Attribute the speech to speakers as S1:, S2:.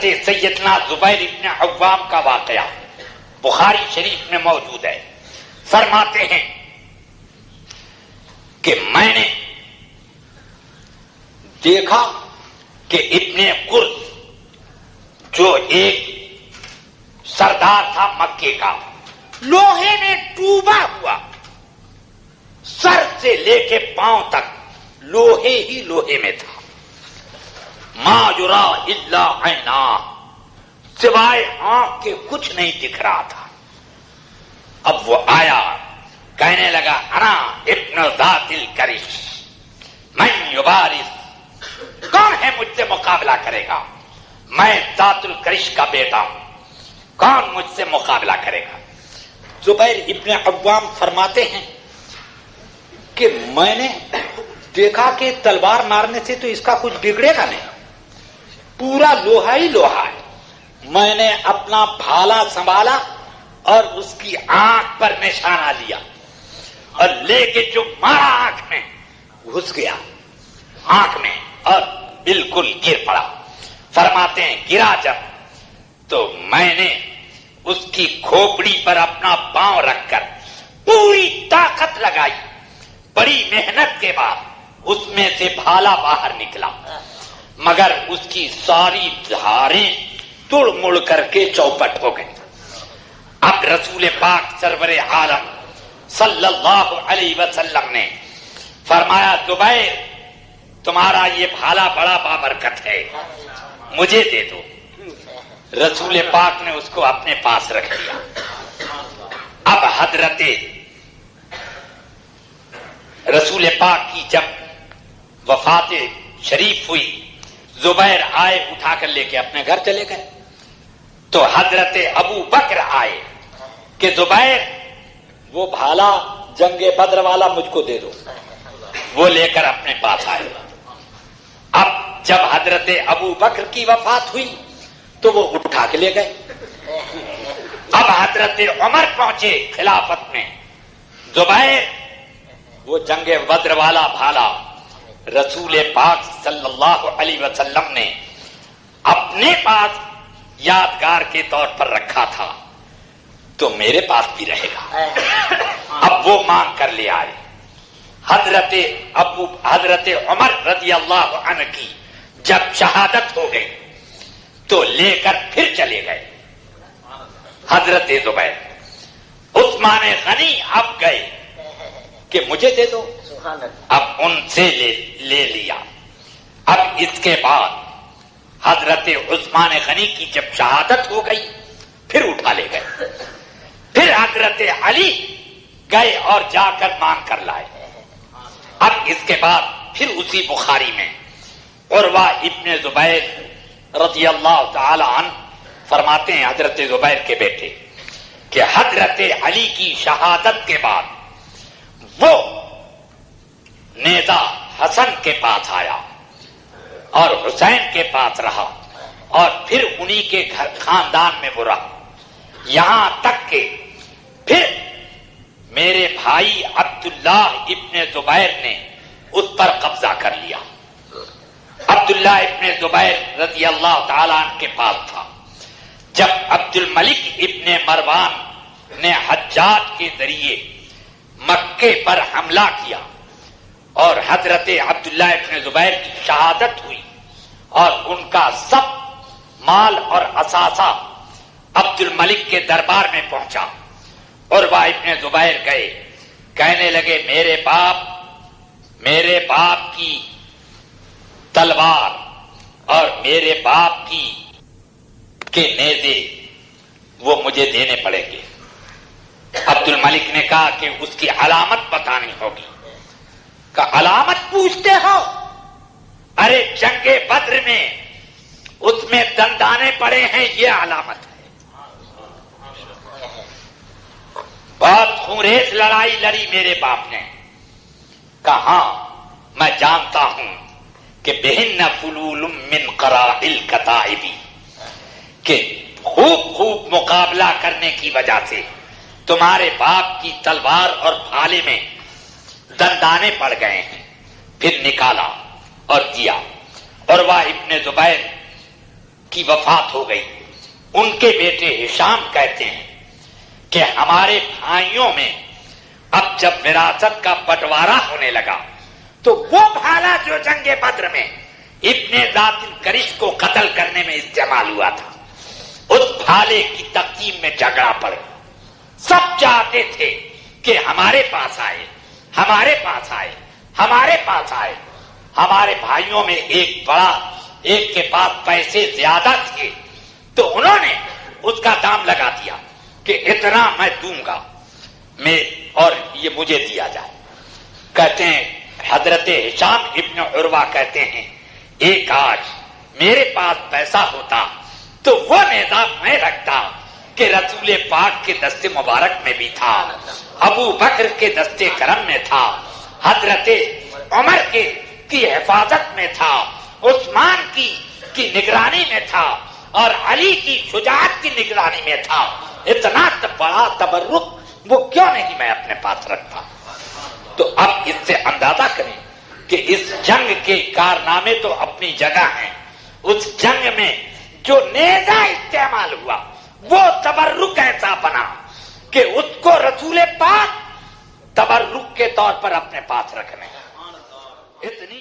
S1: حضرت سیدنا زبیر ابن عوام کا واقعہ بخاری شریف میں موجود ہے. فرماتے ہیں کہ میں نے دیکھا کہ ابن قرظ جو ایک سردار تھا مکے کا، لوہے میں ڈوبا ہوا، سر سے لے کے پاؤں تک لوہے ہی لوہے میں تھا. ما یرا الا عینا، سوائے آنکھ کے کچھ نہیں دکھ رہا تھا. اب وہ آیا، کہنے لگا انا ابن ذات الکرش من یبارز، کون ہے مجھ سے مقابلہ کرے گا؟ میں ذات الکرش کا بیٹا ہوں، کون مجھ سے مقابلہ کرے گا؟ زبیر ابن عوام فرماتے ہیں کہ میں نے دیکھا کہ تلوار مارنے سے تو اس کا کچھ بگڑے گا نہیں، پورا لوہا ہی لوہا ہے. میں نے اپنا بھالا سنبھالا اور اس کی آنکھ پر نشانہ لیا اور لے کے جو مارا آنکھ میں گھس گیا آنکھ میں اور بالکل گر پڑا. فرماتے ہیں گرا جب تو میں نے اس کی کھوپڑی پر اپنا پاؤں رکھ کر پوری طاقت لگائی. بڑی محنت کے بعد اس میں سے بھالا باہر نکلا، مگر اس کی ساری دھاریں توڑ مڑ کر کے چوپٹ ہو گئی. اب رسول پاک سرور عالم صلی اللہ علیہ وسلم نے فرمایا زبیر تمہارا یہ بھالا بڑا بابرکت ہے، مجھے دے دو. رسول پاک نے اس کو اپنے پاس رکھ لیا. اب حضرت رسول پاک کی جب وفات شریف ہوئی، زبیر آئے، اٹھا کر لے کے اپنے گھر چلے گئے. تو حضرت ابو بکر آئے کہ زبیر وہ بھالا جنگ بدر والا مجھ کو دے دو. وہ لے کر اپنے پاس آئے. اب جب حضرت ابو بکر کی وفات ہوئی تو وہ اٹھا کے لے گئے. اب حضرت عمر پہنچے خلافت میں. زبیر وہ جنگ بدر والا بھالا رسول پاک صلی اللہ علیہ وسلم نے اپنے پاس یادگار کے طور پر رکھا تھا تو میرے پاس بھی رہے گا. اب وہ مانگ کر لے آئے. حضرت عمر رضی اللہ عنہ کی جب شہادت ہو گئی تو لے کر پھر چلے گئے. حضرت زبیر عثمان غنی اب گئے کہ مجھے دے دو. اب ان سے لے لیا. اب اس کے بعد حضرت عثمان غنی کی جب شہادت ہو گئی پھر اٹھا لے گئے. پھر حضرت علی گئے اور جا کر مانگ کر لائے. اب اس کے بعد پھر اسی بخاری میں عروہ ابن زبیر رضی اللہ تعالی عنہ فرماتے ہیں حضرت زبیر کے بیٹے کہ حضرت علی کی شہادت کے بعد وہ نیزہ حسن کے پاس آیا اور حسین کے پاس رہا اور پھر انہی کے گھر خاندان میں وہ رہا، یہاں تک کہ پھر میرے بھائی عبداللہ ابن زبیر نے اس پر قبضہ کر لیا. عبداللہ ابن زبیر رضی اللہ تعالیٰ عنہ کے پاس تھا. جب عبد الملک ابن مروان نے حجاج کے ذریعے مکے پر حملہ کیا اور حضرت عبداللہ ابن زبیر کی شہادت ہوئی اور ان کا سب مال اور اثاثہ عبد الملک کے دربار میں پہنچا. عروہ ابن زبیر گئے، کہنے لگے میرے باپ کی تلوار اور میرے باپ کے نیزے وہ مجھے دینے پڑیں گے. عبد الملک نے کہا کہ اس کی علامت بتانی ہوگی. کہ علامت پوچھتے ہو؟ ارے جنگ بدر میں اس میں دندانے پڑے ہیں، یہ علامت ہے. بہت خونریز لڑائی لڑی میرے باپ نے. کہا میں جانتا ہوں کہ بہن فلول من قرائل کتائب، کہ خوب مقابلہ کرنے کی وجہ سے تمہارے باپ کی تلوار اور بھالے میں دندانے پڑ گئے ہیں. پھر نکالا اور دیا. عروہ ابن زبیر کی وفات ہو گئی، ان کے بیٹے ہشام کہتے ہیں کہ ہمارے بھائیوں میں اب جب وراثت کا بٹوارا ہونے لگا تو وہ بھالا جو جنگ بدر میں ابن ذات الکرش کو قتل کرنے میں استعمال ہوا تھا، اس بھالے کی تقسیم میں جھگڑا پڑ گیا۔ سب چاہتے تھے کہ ہمارے پاس آئے، ہمارے پاس آئے، ہمارے پاس آئے۔ ہمارے بھائیوں میں ایک کے پاس پیسے زیادہ تھے تو انہوں نے اس کا دام لگا دیا کہ اتنا میں دوں گا اور یہ مجھے دیا جائے۔ کہتے ہیں حضرت ہشام ابن عروہ کہتے ہیں ایک آج میرے پاس پیسہ ہوتا تو وہ نظام میں رکھتا کہ رسول پاک کے دستے مبارک میں بھی تھا، ابو بکر کے دستے کرم میں تھا، حضرت عمر کی حفاظت میں تھا، عثمان کی نگرانی میں تھا اور علی کی شجاعت کی نگرانی میں تھا۔ اتنا بڑا تبرک وہ کیوں نہیں میں اپنے پاس رکھتا؟ تو اب اس سے اندازہ کریں کہ اس جنگ کے کارنامے تو اپنی جگہ ہیں، اس جنگ میں جو نیزہ استعمال ہوا وہ تبرک ایسا بنا کہ اس کو رسول پاک تبرک کے طور پر اپنے پاس رکھنے اتنی